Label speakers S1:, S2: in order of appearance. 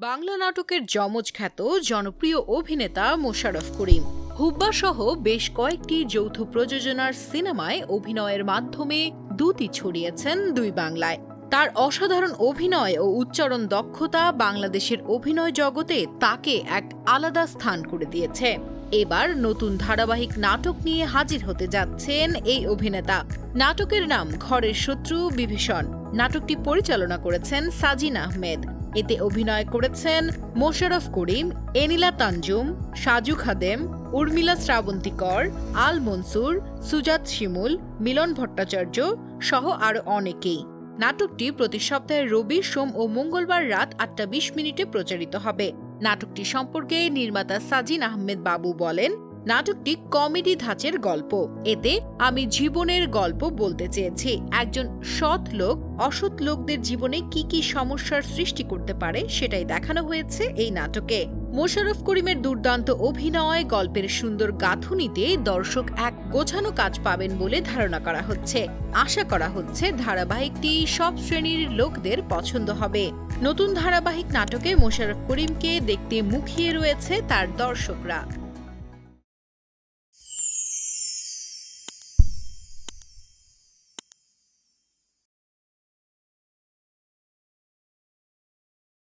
S1: বাংলা নাটকের যমজ খ্যাত জনপ্রিয় অভিনেতা মোশাররফ করিম হুব্বা সহ বেশ কয়েকটি যৌথ প্রযোজনার সিনেমায় অভিনয়ের মাধ্যমে দ্যুতি ছড়িয়েছেন দুই বাংলায়। তার অসাধারণ অভিনয় ও উচ্চারণ দক্ষতা বাংলাদেশের অভিনয় জগতে তাকে এক আলাদা স্থান করে দিয়েছে। এবার নতুন ধারাবাহিক নাটক নিয়ে হাজির হতে যাচ্ছেন এই অভিনেতা। নাটকের নাম ঘরের শত্রু বিভীষণ। নাটকটি পরিচালনা করেছেন সাজিন আহমেদ। এতে অভিনয় করেছেন মোশাররফ করিম, এনিলা তানজুম, সাজু খাদেম, উর্মিলা শ্রাবন্তী কর, আল মনসুর, সুজাত শিমুল, মিলন ভট্টাচার্য সহ আরও অনেকেই। নাটকটি প্রতি সপ্তাহে রবি, সোম ও মঙ্গলবার রাত ৮টা ২০ প্রচারিত হবে। নাটকটি সম্পর্কে নির্মাতা সাজিন আহমেদ বাবু বলেন, নাটকটি কমেডি ধাঁচের গল্প। এতে আমি জীবনের গল্প বলতে চেয়েছি। একজন সৎ লোক অসৎ লোকদের জীবনে কি কি সমস্যার সৃষ্টি করতে পারে সেটাই দেখানো হয়েছে এই নাটকে। মোশাররফ করিমের দুর্দান্ত অভিনয়, গল্পের সুন্দর গাঁথুনিতে দর্শক এক গোছানো কাজ পাবেন বলে ধারণা করা হচ্ছে। আশা করা হচ্ছে ধারাবাহিকটি সব শ্রেণীর লোকদের পছন্দ হবে। নতুন ধারাবাহিক নাটকে মোশাররফ করিমকে দেখতে মুখিয়ে রয়েছে তার দর্শকরা।